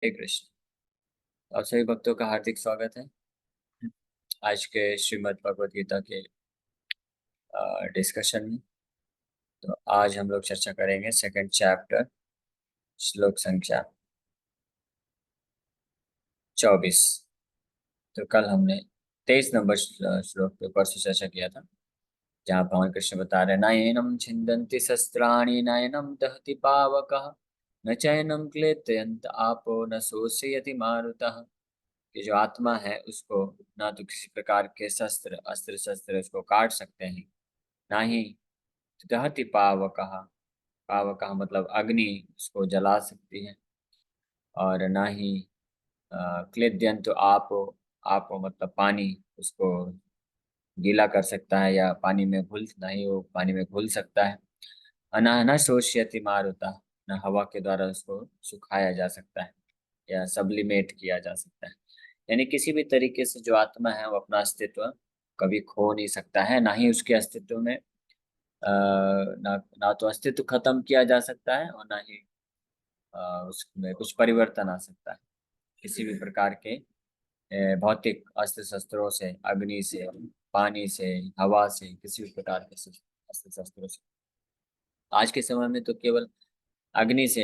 हरे कृष्ण। आप सभी भक्तों का हार्दिक स्वागत है आज के श्रीमद् भगवद गीता के डिस्कशन में। तो आज हम लोग चर्चा करेंगे सेकंड चैप्टर, श्लोक संख्या 24। तो कल हमने 23 नंबर श्लोक पे परसों चर्चा किया था, जहाँ भगवान कृष्ण बता रहे, नयनम छिन्दन्ति शस्त्राणि नयनम दहति पावकः न चैनम क्लेदयन्त आपो न शोषयति मारुतः। कि जो आत्मा है उसको ना तो किसी प्रकार के शस्त्र अस्त्र शस्त्र उसको काट सकते हैं, ना ही दहति पावकः, पावकः मतलब अग्नि उसको जला सकती है, और ना ही क्लेद्यंत आप मतलब पानी उसको गीला कर सकता है या पानी में घुल, ना ही वो पानी में घुल सकता है। न शोष्यति मारुता, न हवा के द्वारा उसको सुखाया जा सकता है या सब्लिमेट किया जा सकता है। यानी किसी भी तरीके से जो आत्मा है वो अपना अस्तित्व कभी खो नहीं सकता है, ना ही उसके अस्तित्व में ना तो अस्तित्व खत्म किया जा सकता है, और ना ही उसमें कुछ परिवर्तन आ सकता है किसी भी प्रकार के भौतिक अस्त्र शस्त्रों से, अग्नि से, पानी से, हवा से, किसी भी प्रकार के अस्त्र शस्त्रों से। आज के समय में तो केवल अग्नि से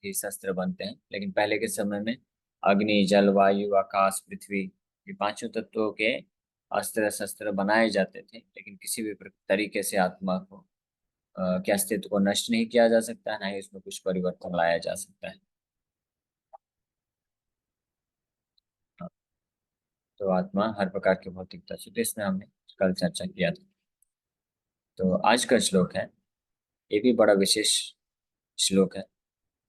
ही शस्त्र बनते हैं, लेकिन पहले के समय में अग्नि, जल, वायु, आकाश, पृथ्वी, ये पांचों तत्वों के अस्त्र शस्त्र बनाए जाते थे, लेकिन किसी भी तरीके से आत्मा को के अस्तित्व को नष्ट नहीं किया जा सकता है, ना ही उसमें कुछ परिवर्तन लाया जा सकता है। हाँ, तो आत्मा हर प्रकार की भौतिकता से, तो इसमें हमने कल चर्चा किया था। तो आज का श्लोक है, ये भी बड़ा विशेष श्लोक है,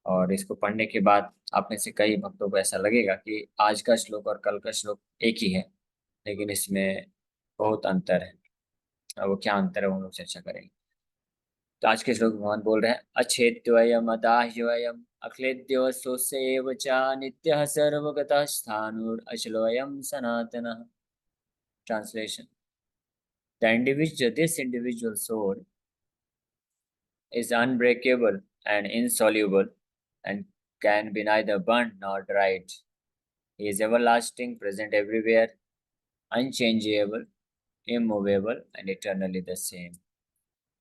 और इसको पढ़ने के बाद आप में से कई भक्तों को ऐसा लगेगा कि आज का श्लोक और कल का श्लोक एक ही है, लेकिन इसमें बहुत अंतर है। अब वो क्या अंतर है वो हम लोग चर्चा करेंगे। तो आज के श्लोक में भगवान बोल रहे हैं, अच्छेद्योयम अदाह्योयम अक्लेद्यो सोऽस्यैव च नित्यः सर्वगतः स्थाणुरचलोऽयं सनातनः। Translation: this individual soul is unbreakable and insoluble and can be neither burnt nor dried. He is everlasting, present everywhere, unchangeable, immovable and eternally the same.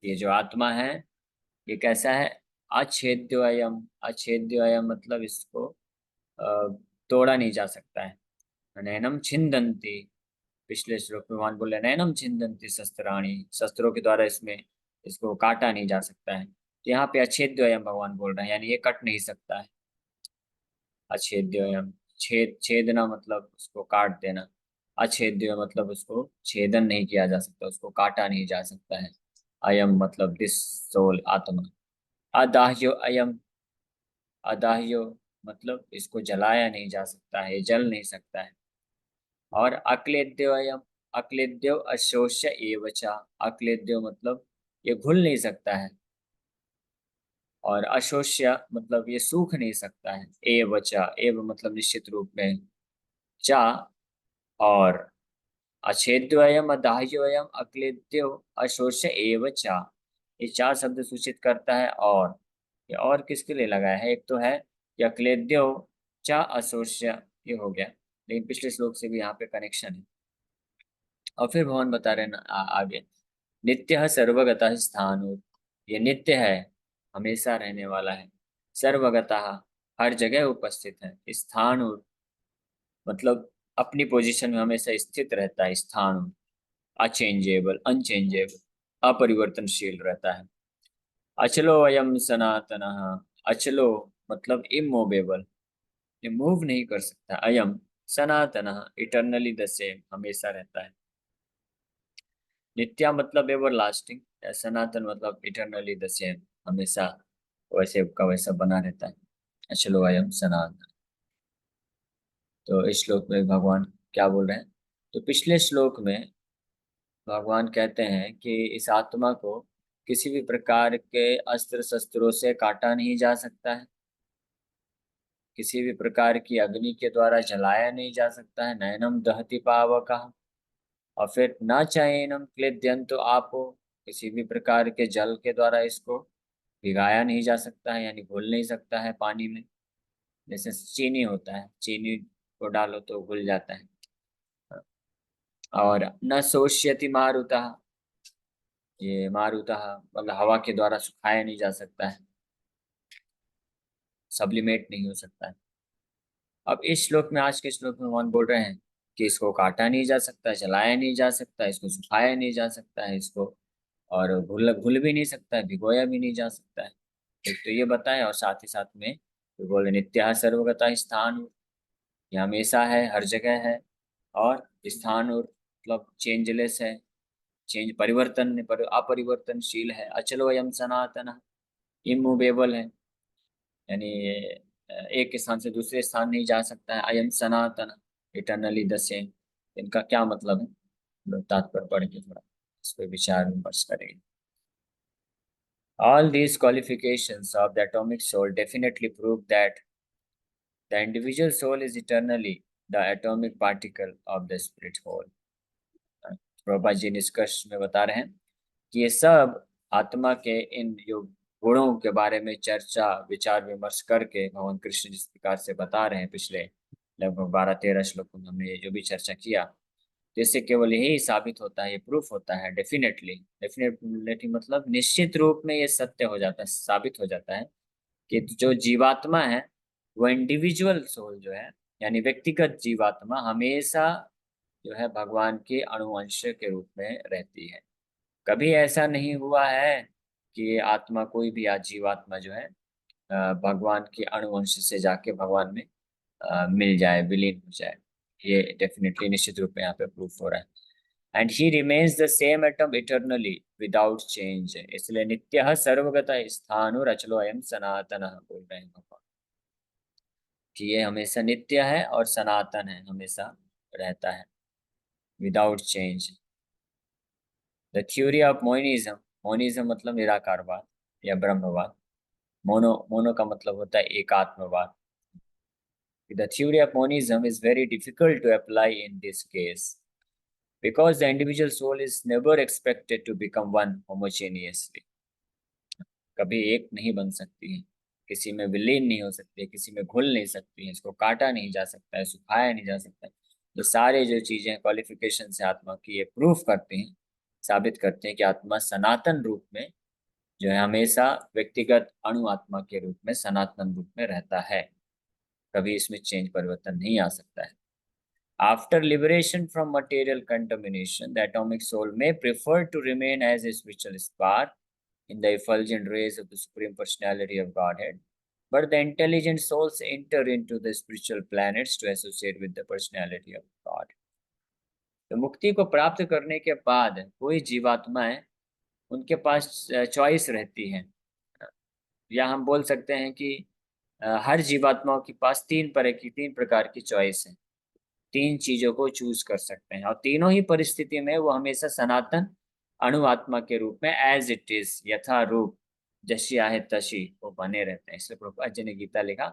ये जो आत्मा है ये कैसा है? अछेद्योयम, अछेद्योयम मतलब इसको अ, तोड़ा नहीं जा सकता है। नैनम छिन्दन्ति, पिछले श्लोक में भगवान बोले नैनम छिन्दन्ति शस्त्राणि, शस्त्रों के द्वारा इसमें इसको काटा नहीं जा सकता है। तो यहाँ पे अछेद्योयम भगवान बोल रहे हैं, यानी ये कट नहीं सकता है। अछेद्योयम, छेदना मतलब उसको काट देना। अछेद्य मतलब उसको छेदन नहीं किया जा सकता, उसको काटा नहीं जा सकता है। अयम मतलब दिस सोल, आत्मा। अदाह्यो अयम, अदाह्यो मतलब इसको जलाया नहीं जा सकता है, जल नहीं सकता है। और अक्लेद्यो अयम, अक्लेद्यो अशोष्य एवचा, अक्लेद्यो मतलब ये घुल नहीं सकता है, और अशोष्य मतलब ये सूख नहीं सकता है। एवचा, एव मतलब निश्चित रूप में, चा और, अछेद्योयम अदाह्योयम अक्लेद्यो अशोष्य एव चा, ये चार शब्द सूचित करता है। और ये और किसके लिए लगाया है? एक तो है कि अक्लेद्यो चा अशोष्य, ये हो गया, लेकिन पिछले श्लोक से भी यहाँ पे कनेक्शन है। और फिर भगवान बता रहे हैं आगे, नित्य सर्वगतः स्थानु, ये नित्य है, हमेशा रहने वाला है। सर्वगतः हर जगह उपस्थित है। स्थानु मतलब अपनी पोजीशन में हमेशा स्थित रहता है। स्थानु अचेंजेबल, अनचेंजेबल, अपरिवर्तनशील रहता है। अचलो अयम सनातन, अचलो मतलब इमूवेबल, ये मूव नहीं कर सकता। अयम सनातन, इटरनली द सेम, हमेशा रहता है। नित्या मतलब एवर लास्टिंग, सनातन मतलब इटरनली द सेम, हमेशा वैसे का वैसा बना रहता है। अचलो अयम सनातन। तो इस श्लोक में भगवान क्या बोल रहे हैं? तो पिछले श्लोक में भगवान कहते हैं कि इस आत्मा को किसी भी प्रकार के अस्त्र शस्त्रों से काटा नहीं जा सकता है, किसी भी प्रकार की अग्नि के द्वारा जलाया नहीं जा सकता है। नैनम दहति पावकः, और फिर न चैनम क्लेद्यंतो आपो, किसी भी प्रकार के जल के द्वारा इसको भिगाया नहीं जा सकता है, यानी घुल नहीं सकता है पानी में। जैसे चीनी होता है, चीनी को डालो तो घुल जाता है। और न शोष्यति मारुतः, ये मारुतः मतलब हवा के द्वारा सुखाया नहीं जा सकता है, सब्लिमेट नहीं हो सकता है। अब इस श्लोक में, आज के श्लोक में भगवान बोल रहे हैं कि इसको काटा नहीं जा सकता, जलाया नहीं जा सकता, इसको सुखाया नहीं जा सकता है, इसको और घुल घुल भी नहीं सकता है, भिगोया भी नहीं जा सकता है। एक तो ये बताएं, और साथ ही साथ में तो बोले नित्य सर्वगता स्थान, ये हमेशा है, हर जगह है। और स्थान और मतलब चेंजलेस है, चेंज परिवर्तन पर अपरिवर्तनशील है। अचलो अयम सनातन, इमूवेबल है, यानी एक स्थान से दूसरे स्थान नहीं जा सकता है। अयम सनातन, इटर्नली द सेम। इनका क्या मतलब है, तात्पर्य पढ़ के थोड़ा इस पर विचार विमर्श करेंगे। All these qualifications of the atomic soul definitely prove that the individual soul is eternally the atomic particle of the spirit whole. Prabhupada ji निष्कर्ष में बता रहे हैं कि ये सब आत्मा के इन जो गुणों के बारे में चर्चा विचार विमर्श करके भगवान कृष्ण जिस प्रकार से बता रहे हैं, पिछले लगभग 12-13 श्लोकों में हमने ये जो भी चर्चा किया, तो इससे केवल यही साबित होता है, ये प्रूफ होता है, डेफिनेटली, डेफिनेटली मतलब निश्चित रूप में ये सत्य हो जाता है, साबित हो जाता है कि जो जीवात्मा है वो इंडिविजुअल सोल जो है, यानी व्यक्तिगत जीवात्मा हमेशा जो है भगवान के अणुवंश के रूप में रहती है। कभी ऐसा नहीं हुआ है कि आत्मा, कोई भी जीवात्मा जो है भगवान के अणुवंश से जाके भगवान में मिल जाए, विलीन हो जाए। ये डेफिनेटली निश्चित रूप में यहाँ पे प्रूफ हो रहा है। And he remains the same atom eternally without change, इसलिए नित्य सर्वगत स्थानु रचलो अयम सनातन बोल रहे हैं भगवान कि ये हमेशा नित्य है और सनातन है, हमेशा रहता है, without change. The theory of monism, monism मतलब निराकारवाद या ब्रह्मवाद। मोनो का मतलब होता है एकात्मवाद। The theory of monism is very difficult to apply in this case because the individual soul is never expected to become one homogeneously. कभी एक नहीं बन सकती है, किसी में विलीन नहीं हो सकती है, किसी में घुल नहीं सकती है, इसको काटा नहीं जा सकता है, सुखाया नहीं जा सकता है। ये सारे जो चीजें क्वालिफिकेशन से आत्मा की ये प्रूफ करते हैं, साबित करते हैं कि आत्मा सनातन रूप में जो है हमेशा व्यक्तिगत अणु आत्मा के रूप में सनातन रूप में रहता है, कभी इसमें चेंज परिवर्तन नहीं आ सकता है। After liberation from material contamination, the atomic soul may prefer to remain as a spiritual spark in the effulgent rays of the Supreme Personality of Godhead. But the intelligent souls enter into the spiritual planets to associate with the personality of God. तो मुक्ति को प्राप्त करने के बाद कोई जीवात्माएं, उनके पास choice रहती है, या हम बोल सकते हैं कि हर जीवात्माओं के पास तीन प्रकार की चॉइस है, तीन चीजों को चूज कर सकते हैं, और तीनों ही परिस्थिति में वो हमेशा सनातन अणु आत्मा के रूप में एज इट इज, यथा रूप, जैसी आहे तशी वो बने रहते हैं। इसलिए प्रभुपाद जी ने गीता लिखा,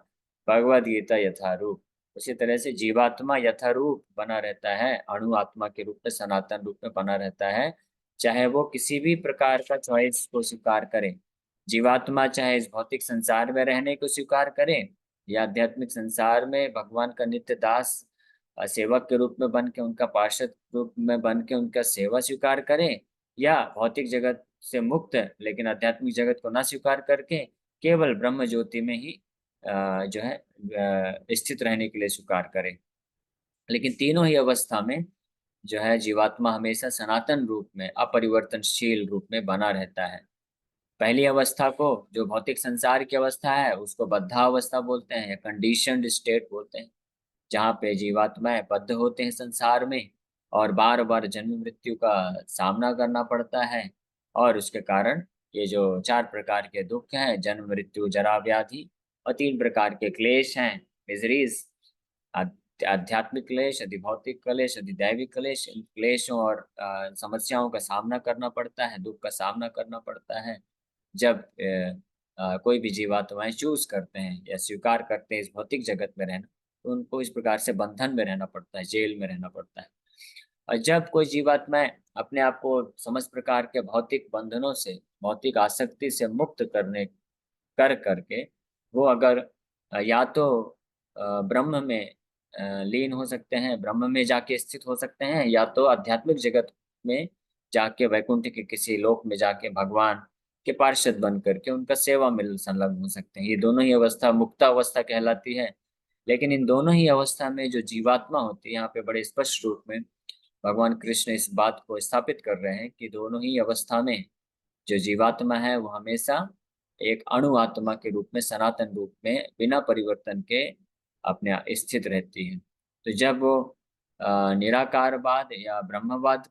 भगवद गीता यथा रूप। उसी तरह से जीवात्मा यथा रूप बना रहता है, अणु आत्मा के रूप में सनातन रूप में बना रहता है, चाहे वो किसी भी प्रकार का चॉइस को स्वीकार करे। जीवात्मा चाहे इस भौतिक संसार में रहने को स्वीकार करे, या आध्यात्मिक संसार में भगवान का नित्य दास सेवक के रूप में बन के, उनका पार्षद रूप में बन के उनका सेवा स्वीकार करें, या भौतिक जगत से मुक्त लेकिन आध्यात्मिक जगत को ना स्वीकार करके केवल ब्रह्म ज्योति में ही जो है स्थित रहने के लिए स्वीकार करें। लेकिन तीनों ही अवस्था में जो है जीवात्मा हमेशा सनातन रूप में, अपरिवर्तनशील रूप में बना रहता है। पहली अवस्था को, जो भौतिक संसार की अवस्था है, उसको बद्धावस्था बोलते हैं या कंडीशनड स्टेट बोलते हैं, जहाँ पे जीवात्माएं बद्ध होते हैं संसार में और बार बार जन्म मृत्यु का सामना करना पड़ता है। और उसके कारण ये जो चार प्रकार के दुख हैं, जन्म मृत्यु जरा व्याधि, और तीन प्रकार के क्लेश हैं, मिजरीज, आध्यात्मिक क्लेश, अधिभौतिक क्लेश, अधिदैविक क्लेश। इन क्लेशों और समस्याओं का सामना करना पड़ता है, दुख का सामना करना पड़ता है जब कोई भी जीवात्माएं चूज करते हैं या स्वीकार करते हैं इस भौतिक जगत में रहना, तो उनको इस प्रकार से बंधन में रहना पड़ता है, जेल में रहना पड़ता है। और जब कोई जीवात्माएं अपने आप को समस्त प्रकार के भौतिक बंधनों से, भौतिक आसक्ति से मुक्त करने करके वो अगर या तो ब्रह्म में लीन हो सकते हैं, ब्रह्म में जाके स्थित हो सकते हैं, या तो आध्यात्मिक जगत में जाके वैकुंठ के किसी लोक में जाके भगवान के पार्षद बन करके उनका सेवा में संलग्न हो सकते हैं। ये दोनों ही अवस्था मुक्ता अवस्था कहलाती है। लेकिन इन दोनों ही अवस्था में जो जीवात्मा होती है, यहाँ पे बड़े स्पष्ट रूप में भगवान कृष्ण इस बात को स्थापित कर रहे हैं कि दोनों ही अवस्था में जो जीवात्मा है वो हमेशा एक अणु आत्मा के रूप में, सनातन रूप में, बिना परिवर्तन के अपने स्थित रहती है। तो जब वो निराकारवाद या ब्रह्मवाद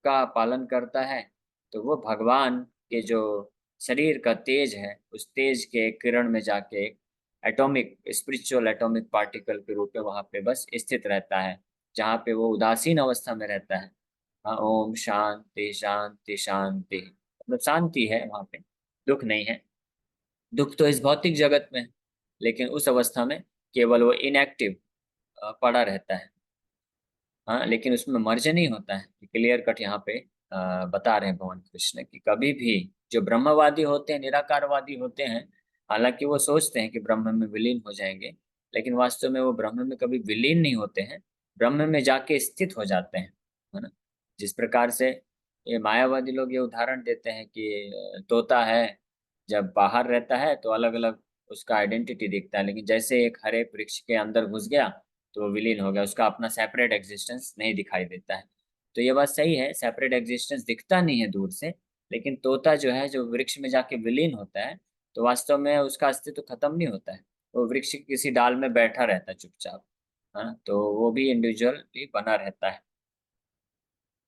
का पालन करता है, तो वो भगवान के जो शरीर का तेज है, उस तेज के किरण में जाके एक एटॉमिक, स्पिरिचुअल एटॉमिक पार्टिकल के रूप में वहां पे बस स्थित रहता है, जहाँ पे वो उदासीन अवस्था में रहता है। हाँ, ओम शांति शांति शांति, मतलब शांति है वहां पे, दुख नहीं है। दुख तो इस भौतिक जगत में है, लेकिन उस अवस्था में केवल वो इनएक्टिव पड़ा रहता है। हाँ, लेकिन उसमें मर्ज नहीं होता है। क्लियर कट यहाँ पे बता रहे हैं भगवान कृष्ण कि कभी भी जो ब्रह्मवादी होते हैं, निराकारवादी होते हैं, हालांकि वो सोचते हैं कि ब्रह्म में विलीन हो जाएंगे, लेकिन वास्तव में वो ब्रह्म में कभी विलीन नहीं होते हैं, ब्रह्म में जाके स्थित हो जाते हैं, है ना। जिस प्रकार से ये मायावादी लोग ये उदाहरण देते हैं कि तोता है, जब बाहर रहता है तो अलग अलग उसका आइडेंटिटी दिखता है, लेकिन जैसे एक हरे वृक्ष के अंदर घुस गया तो वो विलीन हो गया, उसका अपना सेपरेट एग्जिस्टेंस नहीं दिखाई देता है। तो ये बात सही है, सेपरेट एग्जिस्टेंस दिखता नहीं है दूर से, लेकिन तोता जो है, जो वृक्ष में जाके विलीन होता है, तो वास्तव में उसका अस्तित्व खत्म नहीं होता है। वो वृक्ष की किसी डाल में बैठा रहता है चुपचाप, हाँ, तो वो भी इंडिविजुअली बना रहता है।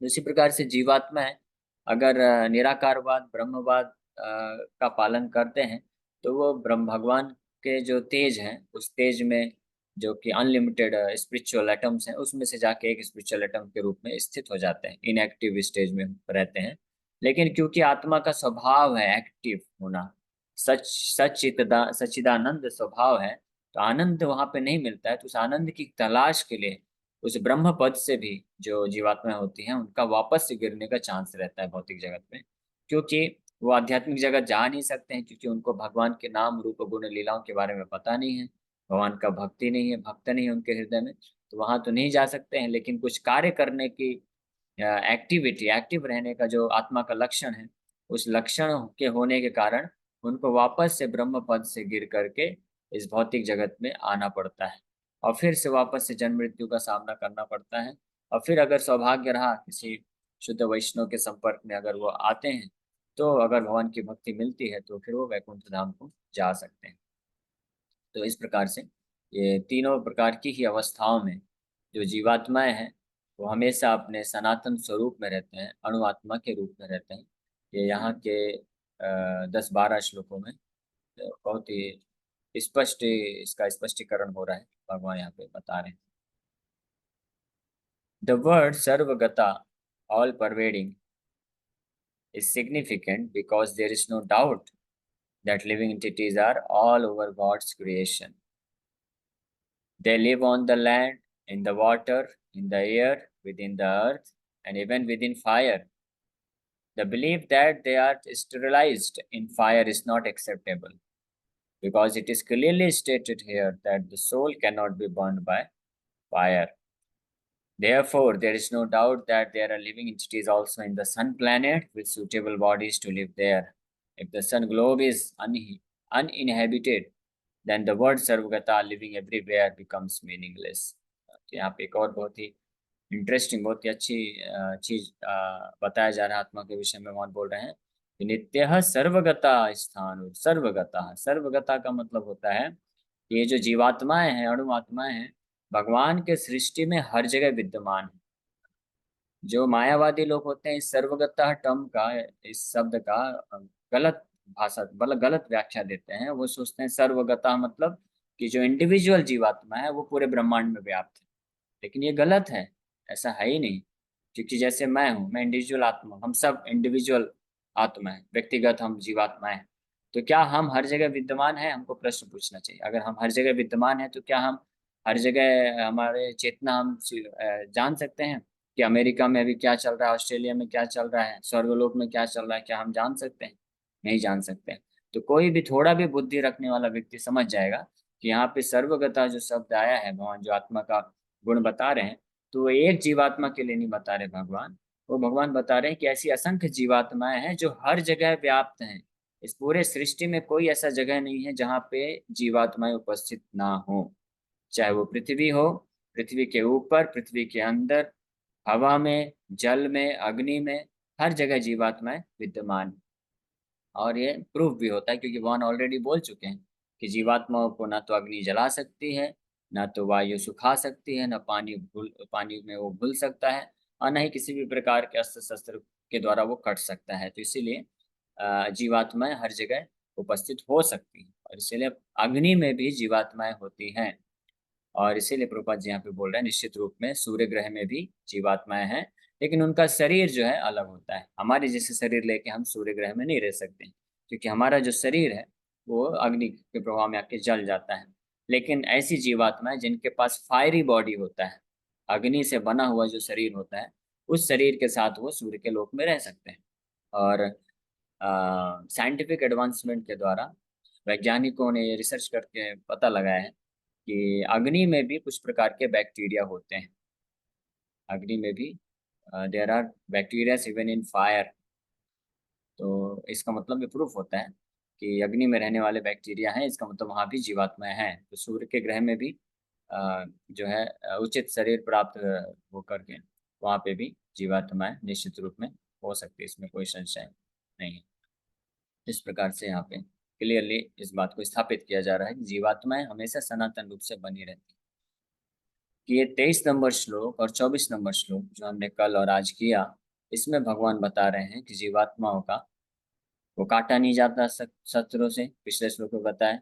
उसी प्रकार से जीवात्मा है, अगर निराकारवाद, ब्रह्मवाद का पालन करते हैं, तो वो ब्रह्म भगवान के जो तेज हैं, उस तेज में जो कि अनलिमिटेड स्पिरिचुअल एटम्स हैं, उसमें से जाके एक स्पिरिचुअल एटम के रूप में स्थित हो जाते हैं, इनएक्टिव स्टेज में रहते हैं। लेकिन क्योंकि आत्मा का स्वभाव है एक्टिव होना, सच्चिदानंद स्वभाव है, तो आनंद वहां पे नहीं मिलता है। तो उस आनंद की तलाश के लिए उस ब्रह्म पद से भी जो जीवात्मा होती हैं, उनका वापस से गिरने का चांस रहता है भौतिक जगत में, क्योंकि वो आध्यात्मिक जगत जा नहीं सकते हैं, क्योंकि उनको भगवान के नाम रूप गुण लीलाओं के बारे में पता नहीं है, भगवान का भक्ति नहीं है, भक्त नहीं है उनके हृदय में, तो वहां तो नहीं जा सकते हैं। लेकिन कुछ कार्य करने की एक्टिविटी, एक्टिव रहने का जो आत्मा का लक्षण है, उस लक्षण के होने के कारण उनको वापस से ब्रह्म पद से गिर करके इस भौतिक जगत में आना पड़ता है, और फिर से वापस से जन्म मृत्यु का सामना करना पड़ता है। और फिर अगर सौभाग्य रहा, किसी शुद्ध वैष्णव के संपर्क में अगर वो आते हैं, तो अगर भगवान की भक्ति मिलती है, तो फिर वो वैकुंठ धाम को जा सकते हैं। तो इस प्रकार से ये तीनों प्रकार की ही अवस्थाओं में जो जीवात्माएं हैं, वो हमेशा अपने सनातन स्वरूप में रहते हैं, अणु आत्मा के रूप में रहते हैं। ये यहाँ के 10-12 श्लोकों में बहुत ही स्पष्ट इसका स्पष्टीकरण हो रहा है, भगवान यहाँ पे बता रहे हैं। द वर्ड सर्वगता, all pervading, is significant because there is no doubt that living entities are all over God's creation. They live on the land, in the water, in the air, within the earth, and even within fire. The belief that they are sterilized in fire is not acceptable because it is clearly stated here that the soul cannot be burned by fire. Therefore, there is no doubt that there are living entities also in the sun planet with suitable bodies to live there. If the sun globe is uninhabited, then the word Sarvagata, living everywhere, becomes meaningless. तो यहाँ पे एक और बहुत ही interesting, बहुत ही अच्छी चीज बताया जा रहा है आत्मा के विषय में। भगवान बोल रहे हैं कि नित्य सर्वगता स्थान, सर्वगता, सर्वगता का मतलब होता है कि ये जो जीवात्माएं हैं, अणु आत्माएं हैं, भगवान के सृष्टि में हर जगह विद्यमान है। जो मायावादी लोग होते हैं, इस सर्वगता टर्म का, इस शब्द का गलत भाषा, मतलब गलत व्याख्या देते हैं। वो सोचते हैं सर्वगता मतलब कि जो इंडिविजुअल जीवात्मा है वो पूरे ब्रह्मांड में व्याप्त है, लेकिन ये गलत है, ऐसा है ही नहीं। क्योंकि जैसे मैं हूँ, मैं इंडिविजुअल आत्मा, हम सब इंडिविजुअल आत्मा है, व्यक्तिगत हम जीवात्मा है। तो क्या हम हर जगह विद्यमान है? हमको प्रश्न पूछना चाहिए। अगर हम हर जगह विद्यमान है, तो क्या हम हर जगह हमारे चेतना हम जान सकते हैं कि अमेरिका में अभी क्या चल रहा है, ऑस्ट्रेलिया में क्या चल रहा है, स्वर्गलोक में क्या चल रहा है? क्या हम जान सकते हैं? नहीं जान सकते हैं। तो कोई भी थोड़ा भी बुद्धि रखने वाला व्यक्ति समझ जाएगा कि यहाँ पे सर्वगता जो शब्द आया है, भगवान जो आत्मा का गुण बता रहे हैं, तो वो एक जीवात्मा के लिए नहीं बता रहे भगवान। वो भगवान बता रहे हैं कि ऐसी असंख्य जीवात्माएं हैं जो हर जगह व्याप्त हैं। इस पूरे सृष्टि में कोई ऐसा जगह नहीं है जहाँ पे जीवात्माएं उपस्थित ना हो। चाहे वो पृथ्वी हो, पृथ्वी के ऊपर, पृथ्वी के अंदर, हवा में, जल में, अग्नि में, हर जगह जीवात्माएं विद्यमान। और ये प्रूफ भी होता है क्योंकि भगवान ऑलरेडी बोल चुके हैं कि जीवात्माओं को ना तो अग्नि जला सकती है, ना तो वायु सुखा सकती है, ना पानी में वो घुल सकता है, और ना ही किसी भी प्रकार के अस्त्र शस्त्र के द्वारा वो कट सकता है। तो इसीलिए जीवात्माएं हर जगह उपस्थित हो सकती हैं, और इसीलिए अग्नि में भी जीवात्माएं होती हैं। और इसीलिए प्रभुपाद जी यहाँ पे बोल रहे हैं निश्चित रूप में सूर्य ग्रह में भी जीवात्माएं हैं, लेकिन उनका शरीर जो है अलग होता है। हमारे जैसे शरीर लेके हम सूर्य ग्रह में नहीं रह सकते, क्योंकि हमारा जो शरीर है वो अग्नि के प्रभाव में आके जल जाता है। लेकिन ऐसी जीवात्माएं जिनके पास फायरी बॉडी होता है, अग्नि से बना हुआ जो शरीर होता है, उस शरीर के साथ वो सूर्य के लोक में रह सकते हैं। और साइंटिफिक एडवांसमेंट के द्वारा वैज्ञानिकों ने ये रिसर्च करके पता लगाया है कि अग्नि में भी कुछ प्रकार के बैक्टीरिया होते हैं। अग्नि में भी there are bacteria even in fire. तो इसका मतलब ये प्रूफ होता है कि अग्नि में रहने वाले बैक्टीरिया हैं, इसका मतलब वहाँ भी जीवात्माएं हैं। तो सूर्य के ग्रह में भी जो है उचित शरीर प्राप्त हो करके वहाँ पे भी जीवात्माएं निश्चित रूप में हो सकती है, इसमें कोई संशय नहीं है। इस प्रकार से यहाँ पे क्लियरली इस बात को स्थापित किया जा रहा है कि जीवात्माएं हमेशा सनातन रूप से बनी रहती है। कि ये 23 नंबर श्लोक और 24 नंबर श्लोक जो हमने कल और आज किया, इसमें भगवान बता रहे हैं कि जीवात्माओं का वो काटा नहीं जाता शस्त्रों से। पिछले श्लोक में बताया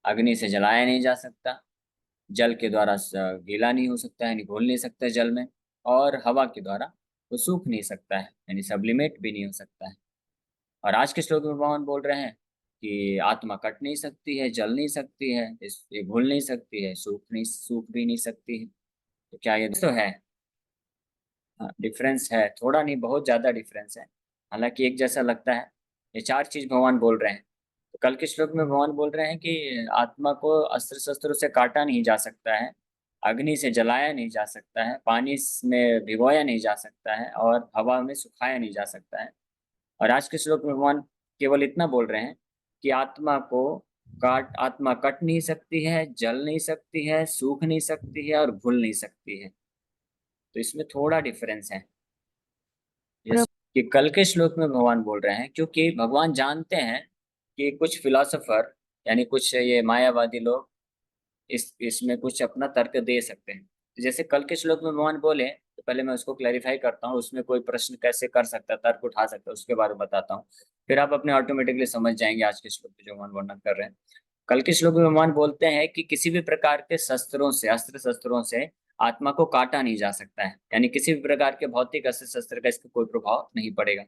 अग्नि से जलाया नहीं जा सकता, जल के द्वारा गीला नहीं हो सकता है, यानी घुल नहीं सकता जल में, और हवा के द्वारा वो सूख नहीं सकता है, यानी सब्लिमेट भी नहीं हो सकता है। और आज के श्लोक में भगवान बोल रहे हैं कि आत्मा कट नहीं सकती है, जल नहीं सकती है, ये घुल नहीं सकती है, सूख भी नहीं सकती है। तो क्या ये तो है? हाँ, डिफरेंस है, थोड़ा नहीं बहुत ज्यादा डिफरेंस है। हालांकि एक जैसा लगता है। ये चार चीज भगवान बोल रहे हैं। तो कल के श्लोक में भगवान बोल रहे हैं कि आत्मा को अस्त्र शस्त्रों से काटा नहीं जा सकता है, अग्नि से जलाया नहीं जा सकता है, पानी में भिगोया नहीं जा सकता है, और हवा में सुखाया नहीं जा सकता है। और आज के श्लोक में भगवान केवल इतना बोल रहे हैं कि आत्मा कट नहीं सकती है, जल नहीं सकती है, सूख नहीं सकती है, और घुल नहीं सकती है। तो इसमें थोड़ा डिफरेंस है। यस, कि कल के श्लोक में भगवान बोल रहे हैं क्योंकि भगवान जानते हैं कि कुछ फिलोसोफर, यानी कुछ ये मायावादी लोग इसमें कुछ अपना तर्क दे सकते हैं। तो जैसे कल के श्लोक में भगवान बोले, तो पहले मैं उसको क्लैरिफाई करता हूँ, उसमें कोई प्रश्न कैसे कर सकता है, तर्क उठा सकता है, उसके बारे में बताता हूँ। फिर आप अपने ऑटोमेटिकली समझ जाएंगे आज के श्लोक में जो भगवान वर्णन कर रहे हैं। कल के श्लोक में भगवान बोलते हैं कि किसी भी प्रकार के अस्त्र शस्त्रों से आत्मा को काटा नहीं जा सकता है, यानी किसी भी प्रकार के भौतिक अस्त्र शस्त्र का इसका कोई प्रभाव नहीं पड़ेगा।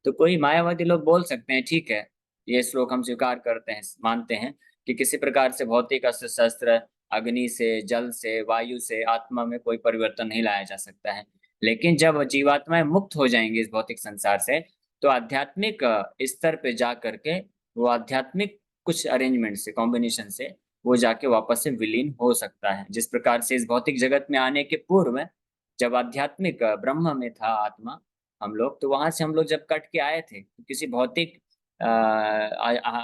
तो कोई मायावादी लोग बोल सकते हैं ठीक है, ये श्लोक हम स्वीकार करते हैं, मानते हैं कि किसी प्रकार से भौतिक अस्त्र शस्त्र, अग्नि से, जल से, वायु से आत्मा में कोई परिवर्तन नहीं लाया जा सकता है। लेकिन जब जीवात्माएं मुक्त हो जाएंगी इस भौतिक संसार से, तो आध्यात्मिक स्तर पे जा करके वो आध्यात्मिक कुछ अरेंजमेंट से, कॉम्बिनेशन से वो जाके वापस से विलीन हो सकता है। जिस प्रकार से इस भौतिक जगत में आने के पूर्व जब आध्यात्मिक ब्रह्म में था आत्मा हम लोग, तो वहां से हम लोग जब कट के आए थे तो किसी भौतिक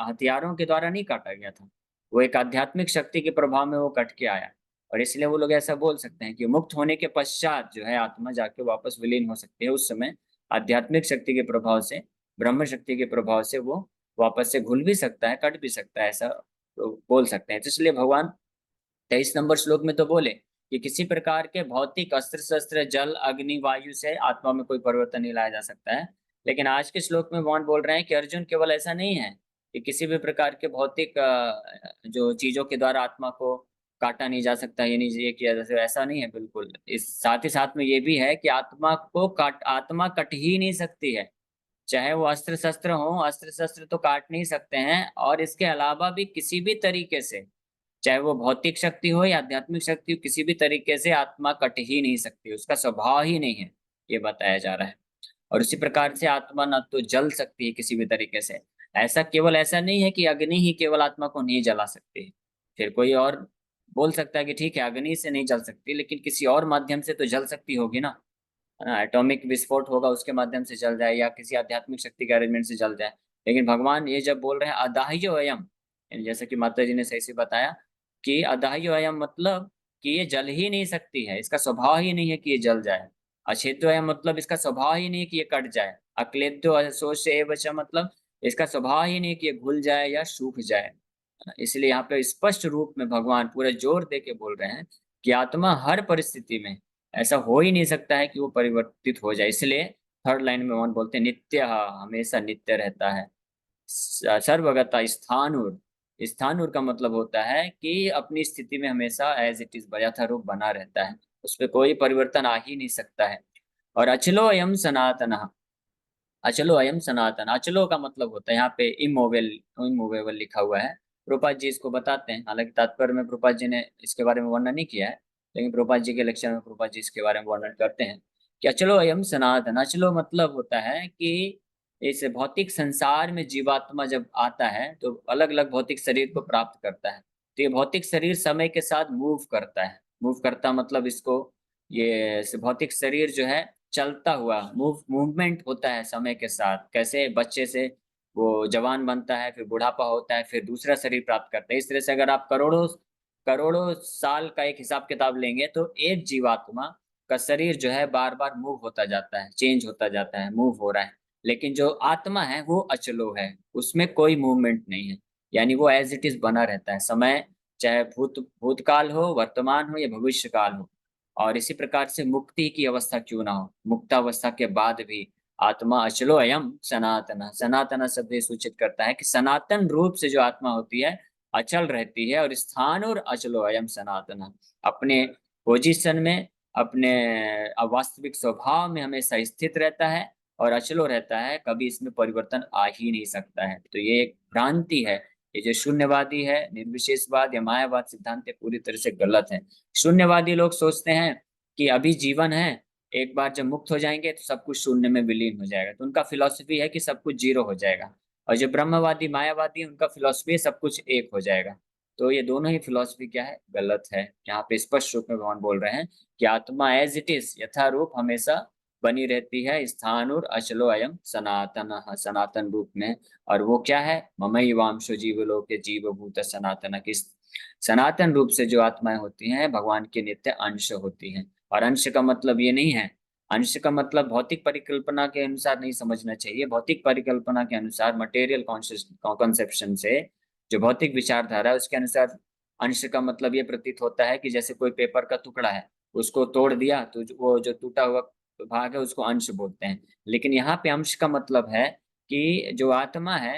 हथियारों के द्वारा नहीं काटा गया था। वो एक आध्यात्मिक शक्ति के प्रभाव में वो कट के आया। और इसलिए वो लोग ऐसा बोल सकते हैं कि मुक्त होने के पश्चात जो है आत्मा जाके वापस विलीन हो सकती है। उस समय आध्यात्मिक शक्ति के प्रभाव से, ब्रह्म शक्ति के प्रभाव से वो वापस से घुल भी सकता है, कट भी सकता है, ऐसा तो बोल सकते हैं। तो इसलिए भगवान 23 नंबर श्लोक में तो बोले कि किसी प्रकार के भौतिक अस्त्र शस्त्र, जल, अग्नि, वायु से आत्मा में कोई परिवर्तन नहीं लाया जा सकता है। लेकिन आज के श्लोक में भगवान बोल रहे हैं कि अर्जुन केवल ऐसा नहीं है कि किसी भी प्रकार के भौतिक जो चीजों के द्वारा आत्मा को काटा नहीं जा सकता, ये नहीं ये किया जा सकता, ऐसा नहीं है बिल्कुल। इस साथ ही साथ में ये भी है कि आत्मा कट ही नहीं सकती है। चाहे वो अस्त्र शस्त्र हो, अस्त्र शस्त्र तो काट नहीं सकते हैं, और इसके अलावा भी किसी भी तरीके से, चाहे वो भौतिक शक्ति हो या आध्यात्मिक शक्ति हो, किसी भी तरीके से आत्मा कट ही नहीं सकती, उसका स्वभाव ही नहीं है, ये बताया जा रहा है। और उसी प्रकार से आत्मा न तो जल सकती है किसी भी तरीके से। ऐसा केवल ऐसा नहीं है कि अग्नि ही केवल आत्मा को नहीं जला सकती है। फिर कोई और बोल सकता है कि ठीक है अग्नि से नहीं जल सकती, लेकिन किसी और माध्यम से तो जल सकती होगी ना, है ना। एटॉमिक विस्फोट होगा उसके माध्यम से जल जाए, या किसी आध्यात्मिक शक्ति के अरेंजमेंट से जल जाए। लेकिन भगवान ये जब बोल रहे हैं अदाह्यो अयम, यानी जैसा कि माता जी ने सही से बताया कि अदाह्यो अयम मतलब कि ये जल ही नहीं सकती है, इसका स्वभाव ही नहीं है कि ये जल जाए। अछेद्यो अयम मतलब इसका स्वभाव ही नहीं है कि ये कट जाए। अक्लेद्यो असोच एवच मतलब इसका स्वभाव ही नहीं है कि ये घुल जाए या सूख जाए। इसलिए यहाँ पे स्पष्ट रूप में भगवान पूरा जोर दे के बोल रहे हैं कि आत्मा हर परिस्थिति में, ऐसा हो ही नहीं सकता है कि वो परिवर्तित हो जाए। इसलिए थर्ड लाइन में भगवान बोलते हैं नित्य, हमेशा नित्य रहता है। सर्वगता स्थाणुर, स्थाणुर का मतलब होता है कि अपनी स्थिति में हमेशा एज इट इज यथारूप बना रहता है, उस पर कोई परिवर्तन आ ही नहीं सकता है। और अचलो अयम सनातन, अचलो अयम सनातन, अचलो का मतलब होता है यहाँ पे इमोवेल, इमूवेबल लिखा हुआ है। प्रभुपाद जी इसको बताते हैं, हालांकि तात्पर्य में प्रभुपाद जी ने इसके बारे में वर्णन नहीं किया है, लेकिन प्रभुपाद जी के लेक्चर में प्रभुपाद जी इसके बारे में वर्णन करते हैं कि अचलो अयम सनातन। अचलो मतलब होता है कि इस भौतिक संसार में जीवात्मा जब आता है तो अलग अलग भौतिक शरीर को प्राप्त करता है। तो ये भौतिक शरीर समय के साथ मूव करता है, मूव करता मतलब इसको, ये भौतिक शरीर जो है चलता हुआ, मूवमेंट होता है समय के साथ। कैसे बच्चे से वो जवान बनता है, फिर बुढ़ापा होता है, फिर दूसरा शरीर प्राप्त करता है। इस तरह से अगर आप करोड़ों करोड़ों साल का एक हिसाब किताब लेंगे तो एक जीवात्मा का शरीर जो है बार बार मूव होता जाता है, चेंज होता जाता है, मूव हो रहा है। लेकिन जो आत्मा है वो अचलो है, उसमें कोई मूवमेंट नहीं है, यानी वो एज इट इज बना रहता है। समय चाहे भूतकाल हो, वर्तमान हो या भविष्य काल हो। और इसी प्रकार से मुक्ति की अवस्था क्यों ना हो, मुक्तावस्था के बाद भी आत्मा अचलो अयम सनातन, सनातन शब्द ये सूचित करता है कि सनातन रूप से जो आत्मा होती है अचल रहती है। और स्थान और अचलो अयम सनातन, अपने पोजीशन में, अपने वास्तविक स्वभाव में हमेशा स्थित रहता है और अचलो रहता है, कभी इसमें परिवर्तन आ ही नहीं सकता है। तो ये एक भ्रांति है, ये जो शून्यवादी है, निर्विशेषवाद या मायावाद सिद्धांत ये पूरी तरह से गलत है। शून्यवादी लोग सोचते हैं कि अभी जीवन है, एक बार जब मुक्त हो जाएंगे तो सब कुछ शून्य में विलीन हो जाएगा, तो उनका फिलॉसफी है कि सब कुछ जीरो हो जाएगा। और जो ब्रह्मवादी मायावादी है उनका फिलॉसफी है सब कुछ एक हो जाएगा। तो ये दोनों ही फिलॉसफी क्या है, गलत है। यहाँ पे स्पष्ट रूप में भगवान बोल रहे हैं कि आत्मा एज इट इज यथारूप हमेशा बनी रहती है, स्थाणुर अचलो अयम सनातन, सनातन रूप में। और वो क्या है, ममई वांशो जीवलोके जीवभूत सनातन, की सनातन रूप से जो आत्माएं होती हैं भगवान के नित्य अंश होती हैं। और अंश का मतलब ये नहीं है, अंश का मतलब भौतिक परिकल्पना के अनुसार नहीं समझना चाहिए। भौतिक परिकल्पना के अनुसार, मटेरियल कॉन्सेप्शन से, जो भौतिक विचारधारा है उसके अनुसार अंश का मतलब ये प्रतीत होता है कि जैसे कोई पेपर का टुकड़ा है, उसको तोड़ दिया तो वो जो टूटा हुआ भाग है उसको अंश बोलते हैं। लेकिन यहाँ पे अंश का मतलब है कि जो आत्मा है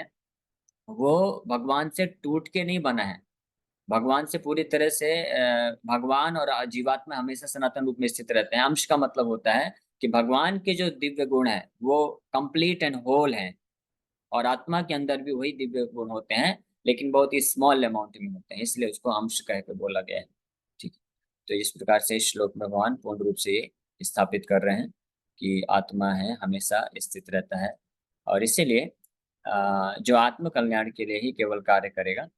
वो भगवान से टूट के नहीं बना है, भगवान से पूरी तरह से भगवान और जीवात्मा हमेशा सनातन रूप में स्थित रहते हैं। अंश का मतलब होता है कि भगवान के जो दिव्य गुण है वो कंप्लीट एंड होल है, और आत्मा के अंदर भी वही दिव्य गुण होते हैं, लेकिन बहुत ही स्मॉल अमाउंट में होते हैं, इसलिए उसको अंश कह के बोला गया है। ठीक है। तो इस प्रकार से इस श्लोक में भगवान पूर्ण रूप से ये स्थापित कर रहे हैं कि आत्मा है हमेशा स्थित रहता है। और इसीलिए जो आत्म कल्याण के लिए ही केवल कार्य करेगा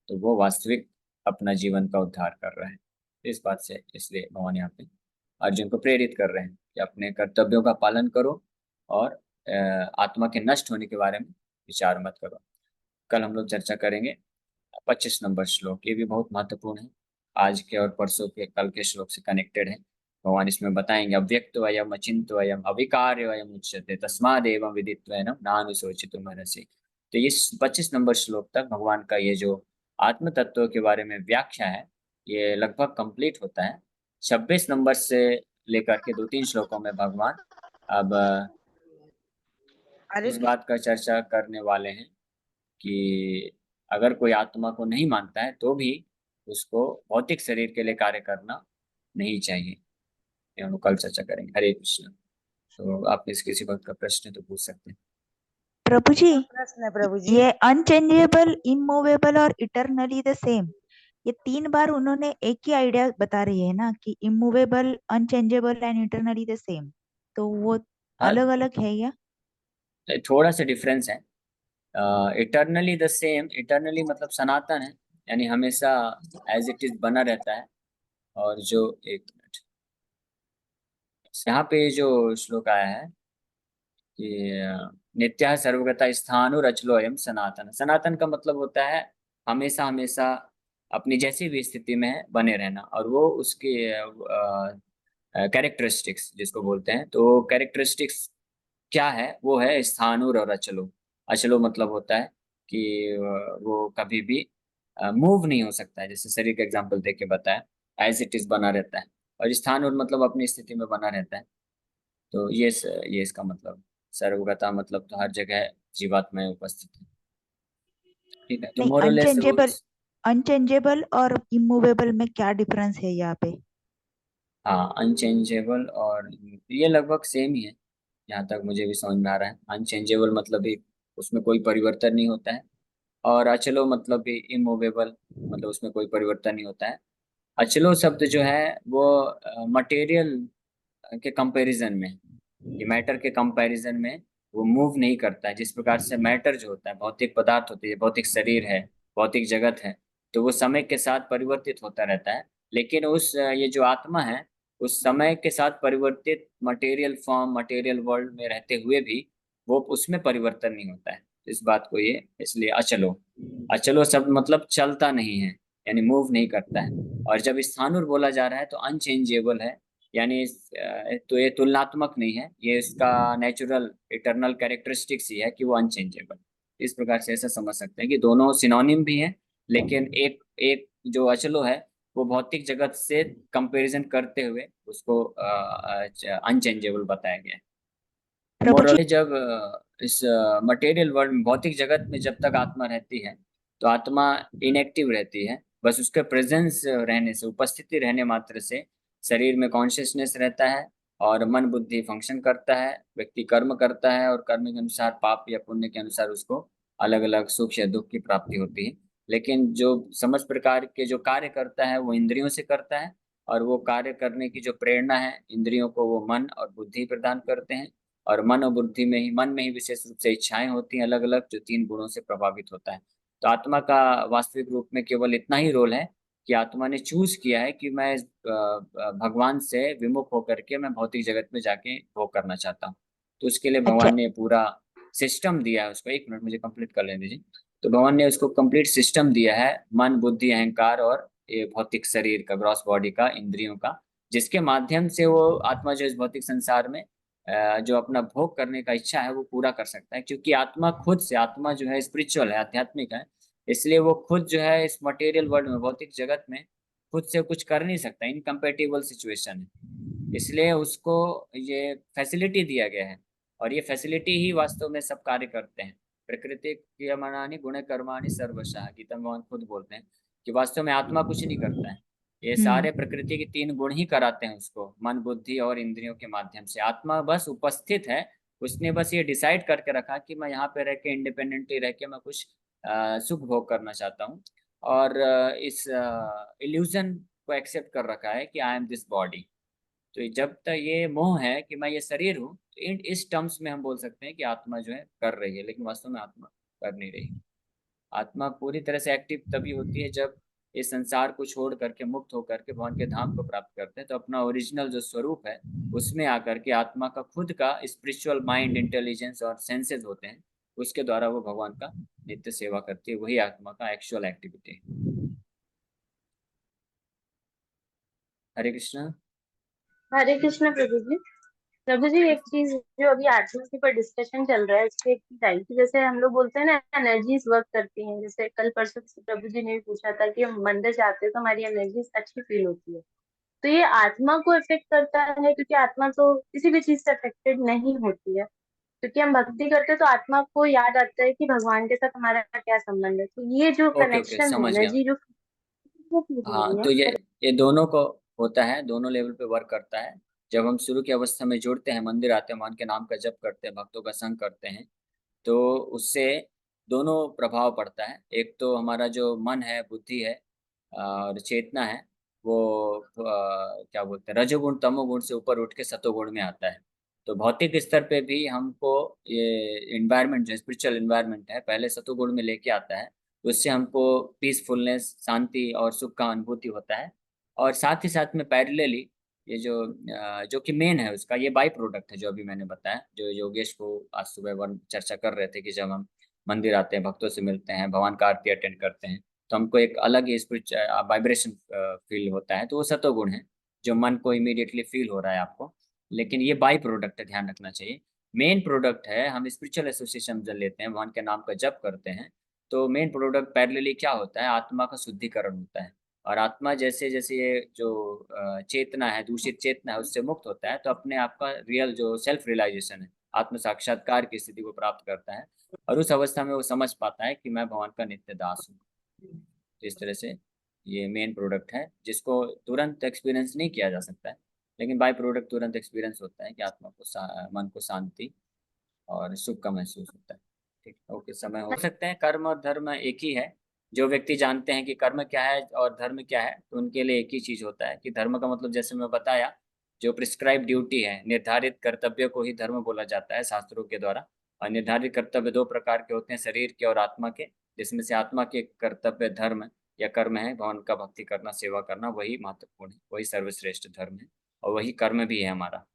तो वो वास्तविक अपना जीवन का उद्धार कर रहा है। इस बात से इसलिए भगवान यहाँ पे अर्जुन को प्रेरित कर रहे हैं कि अपने कर्तव्यों का पालन करो और आत्मा के नष्ट होने के बारे में विचार मत करो। कल हम लोग चर्चा करेंगे 25 नंबर श्लोक, ये भी बहुत महत्वपूर्ण है, आज के और परसों के कल के श्लोक से कनेक्टेड है। भगवान इसमें बताएंगे अव्यक्त अयम अचिंत्य अयम अविकार्य अयम उच्यते तस्मादेवं विदित्वैनं नानुशोचितुमर्हसि। तो इस 25 नंबर श्लोक तक भगवान का ये जो आत्म तत्व के बारे में व्याख्या है ये लगभग कंप्लीट होता है। 26 नंबर से लेकर के 2-3 श्लोकों में भगवान अब अरे इस बात का चर्चा करने वाले हैं कि अगर कोई आत्मा को नहीं मानता है तो भी उसको भौतिक शरीर के लिए कार्य करना नहीं चाहिए। ये हम लोग कल चर्चा करेंगे। हरे कृष्ण। तो आप इस किसी वक्त का प्रश्न तो पूछ सकते हैं। प्रभु जी, प्रश्न है प्रभु जी। ये अनचेंजेबल, इमूवेबल और इटरनली द सेम, ये 3 बार उन्होंने एक ही आइडिया बता रही है ना कि immovable, unchangeable and eternally the same, तो वो हाँ, अलग अलग है या? थोड़ा सा डिफरेंस है। इटर्नली द सेम, इटर्नली मतलब सनातन है, यानी हमेशा एज इट इज बना रहता है। और जो एक मिनट, यहाँ पे जो श्लोक आया है कि नित्य सर्वगता स्थाणु रचलो अयम सनातन। सनातन का मतलब होता है हमेशा हमेशा अपनी जैसी भी स्थिति में बने रहना, और वो उसके कैरेक्टरिस्टिक्स जिसको बोलते हैं, तो कैरेक्टरिस्टिक्स क्या है, वो है स्थाणुर और अचलो। अचलो मतलब होता है कि वो कभी भी मूव नहीं हो सकता है, जैसे शरीर का एग्जांपल देके बताया, एज इट इज बना रहता है। और स्थाणुर मतलब अपनी स्थिति में बना रहता है। तो ये इसका मतलब सर्वगता मतलब तो हर जगह जीवात्मा में उपस्थित है। ठीक है, तो नहीं, मोरलेस अनचेंजेबल, रूल्स। अनचेंजेबल और इमूवेबल में क्या डिफरेंस है यहाँ पे? हाँ, अनचेंजेबल और ये लगभग सेम ही है, यहाँ तक मुझे भी समझ में आ रहा है। अनचेंजेबल मतलब भी उसमें कोई परिवर्तन नहीं होता है, और अचलो मतलब भी इमूवेबल, मतलब उसमें कोई परिवर्तन नहीं होता है। अचलो शब्द जो है वो मटेरियल के कंपैरिजन में, ये मैटर के कंपैरिजन में वो मूव नहीं करता है। जिस प्रकार से मैटर जो होता है, भौतिक पदार्थ होती है, भौतिक शरीर है, भौतिक जगत है, तो वो समय के साथ परिवर्तित होता रहता है। लेकिन ये जो आत्मा है, उस समय के साथ परिवर्तित मटेरियल फॉर्म, मटेरियल वर्ल्ड में रहते हुए भी वो उसमें परिवर्तन नहीं होता है। इस बात को ये इसलिए अचलो, अचलो शब्द मतलब चलता नहीं है, यानी मूव नहीं करता है। और जब स्थानुर बोला जा रहा है तो अनचेंजेबल है, यानी तो ये तुलनात्मक नहीं है, ये इसका नेचुरल इटर्नल कैरेक्टरिस्टिक्स ही है कि वो अनचेंजेबल। इस प्रकार से ऐसा समझ सकते हैं कि दोनों सिनोनिम भी हैं, लेकिन एक एक जो अचलो है वो भौतिक जगत से कंपैरिजन करते हुए उसको अनचेंजेबल बताया गया है। प्रभु जी। मोरली जब इस मटेरियल वर्ल्ड में, भौतिक जगत में जब तक आत्मा रहती है तो आत्मा इनएक्टिव रहती है। बस उसके प्रेजेंस रहने से, उपस्थिति रहने मात्र से शरीर में कॉन्शियसनेस रहता है, और मन बुद्धि फंक्शन करता है, व्यक्ति कर्म करता है, और कर्म के अनुसार, पाप या पुण्य के अनुसार उसको अलग अलग सुख या दुख की प्राप्ति होती है। लेकिन जो समस्त प्रकार के जो कार्य करता है वो इंद्रियों से करता है, और वो कार्य करने की जो प्रेरणा है इंद्रियों को, वो मन और बुद्धि प्रदान करते हैं। और मन और बुद्धि में ही, मन में ही विशेष रूप से इच्छाएं होती हैं अलग अलग, जो तीन गुणों से प्रभावित होता है। तो आत्मा का वास्तविक रूप में केवल इतना ही रोल है कि आत्मा ने चूज किया है कि मैं भगवान से विमुख होकर के मैं भौतिक जगत में जाके भोग करना चाहता हूँ। तो उसके लिए अच्छा। भगवान ने पूरा सिस्टम दिया है उसको। एक मिनट मुझे कंप्लीट कर लेने दीजिए। तो भगवान ने उसको कंप्लीट सिस्टम दिया है, मन बुद्धि अहंकार और ये भौतिक शरीर का, ग्रॉस बॉडी का, इंद्रियों का, जिसके माध्यम से वो आत्मा जो इस भौतिक संसार में जो अपना भोग करने का इच्छा है वो पूरा कर सकता है। क्योंकि आत्मा खुद से, आत्मा जो है स्पिरिचुअल है, आध्यात्मिक है, इसलिए वो खुद जो है इस मटेरियल वर्ल्ड में, भौतिक जगत में खुद से कुछ कर नहीं सकता, इनकम्पेटिबल सिचुएशन है। इसलिए उसको ये फैसिलिटी दिया गया है, और ये फैसिलिटी ही वास्तव में सब कार्य करते हैं। प्रकृति क्रियमाणानि गुण कर्माणि सर्वशः, गीता में भगवान खुद बोलते हैं कि वास्तव में आत्मा कुछ नहीं करता है, ये सारे हम्म। प्रकृति के तीन गुण ही कराते हैं उसको, मन बुद्धि और इंद्रियों के माध्यम से। आत्मा बस उपस्थित है, उसने बस ये डिसाइड करके रखा कि मैं यहाँ पे रह के, इंडिपेंडेंटली रह के मैं कुछ सुख भोग करना चाहता हूँ। और इस इल्यूजन को एक्सेप्ट कर रखा है कि आई एम दिस बॉडी। तो जब तक ये मोह है कि मैं ये शरीर हूँ, तो इस टर्म्स में हम बोल सकते हैं कि आत्मा जो है कर रही है, लेकिन वास्तव में आत्मा कर नहीं रही। आत्मा पूरी तरह से एक्टिव तभी होती है जब इस संसार को छोड़ करके, मुक्त होकर के भगवान के धाम को प्राप्त करते हैं, तो अपना ओरिजिनल जो स्वरूप है उसमें आकर के आत्मा का खुद का स्पिरिचुअल माइंड, इंटेलिजेंस और सेंसेस होते हैं, उसके द्वारा वो भगवान का नित्य सेवा करती है। वही आत्मा का एक्चुअल एक्टिविटी है। हरे कृष्ण। हरे कृष्ण प्रभु जी। प्रभु जी, एक चीज जो अभी आत्मा के ऊपर डिस्कशन चल रहा है, उसके एक चीज आई थी। जैसे हम लोग बोलते हैं ना, एनर्जीज वर्क करती हैं। जैसे कल परसों किसी प्रभु जी ने भी पूछा था कि हम मंदिर जाते हैं तो हमारी एनर्जीज अच्छी फील होती है। तो ये आत्मा को इफेक्ट करता है? क्योंकि आत्मा तो किसी भी चीज से अफेक्टेड नहीं होती है। क्योंकि हम भक्ति करते हैं तो आत्मा को याद आता है कि भगवान के साथ हमारा क्या संबंध है। तो ये जो ओके ओके, कनेक्शन है, समझ गया। एनर्जी जो वो फील हो हाँ, रही तो है। ये दोनों को होता है, दोनों लेवल पे वर्क करता है। जब हम शुरू की अवस्था में जुड़ते हैं, मंदिर आते हैं, भगवान के नाम का जप करते हैं, भक्तों का संग करते हैं, तो उससे दोनों प्रभाव पड़ता है। एक तो हमारा जो मन है, बुद्धि है और चेतना है, वो क्या बोलते हैं, रजोगुण तमोगुण से ऊपर उठ के सतोगुण में आता है। तो भौतिक स्तर पे भी हमको ये इन्वायरमेंट, जो स्पिरिचुअल इन्वायरमेंट है, पहले सतोगुण में लेके आता है, तो उससे हमको पीसफुलनेस, शांति और सुख का अनुभूति होता है। और साथ ही साथ में पैरेलली ये जो कि मेन है उसका, ये बाई प्रोडक्ट है जो अभी मैंने बताया, जो योगेश को आज सुबह वन चर्चा कर रहे थे कि जब हम मंदिर आते हैं, भक्तों से मिलते हैं, भगवान का आरती अटेंड करते हैं, तो हमको एक अलग ही स्पिरिचुअल वाइब्रेशन फील होता है। तो वो सतोगुण है जो मन को इमीडिएटली फील हो रहा है आपको। लेकिन ये बाई प्रोडक्ट है, ध्यान रखना चाहिए। मेन प्रोडक्ट है, हम स्पिरिचुअल एसोसिएशन जब लेते हैं, भगवान के नाम का जप करते हैं, तो मेन प्रोडक्ट पैरेलली क्या होता है, आत्मा का शुद्धिकरण होता है। और आत्मा जैसे जैसे ये जो चेतना है, दूषित चेतना है, उससे मुक्त होता है, तो अपने आप का रियल जो सेल्फ रियलाइजेशन है, आत्म साक्षात्कार की स्थिति को प्राप्त करता है। और उस अवस्था में वो समझ पाता है कि मैं भगवान का नित्य दास हूँ। तो इस तरह से ये मेन प्रोडक्ट है, जिसको तुरंत एक्सपीरियंस नहीं किया जा सकता है, लेकिन बाय प्रोडक्ट तुरंत एक्सपीरियंस होता है कि आत्मा को मन को शांति और सुख का महसूस होता है। ठीक, ओके, समय हो सकते हैं। कर्म और धर्म एक ही है। जो व्यक्ति जानते हैं कि कर्म क्या है और धर्म क्या है, तो उनके लिए एक ही चीज होता है कि धर्म का मतलब, जैसे मैं बताया, जो प्रिस्क्राइब ड्यूटी है, निर्धारित कर्तव्य को ही धर्म बोला जाता है शास्त्रों के द्वारा। और निर्धारित कर्तव्य दो प्रकार के होते हैं, शरीर के और आत्मा के, जिसमें से आत्मा के कर्तव्य धर्म या कर्म है, भगवान का भक्ति करना, सेवा करना, वही महत्वपूर्ण है, वही सर्वश्रेष्ठ धर्म है, और वही कर्म भी है हमारा।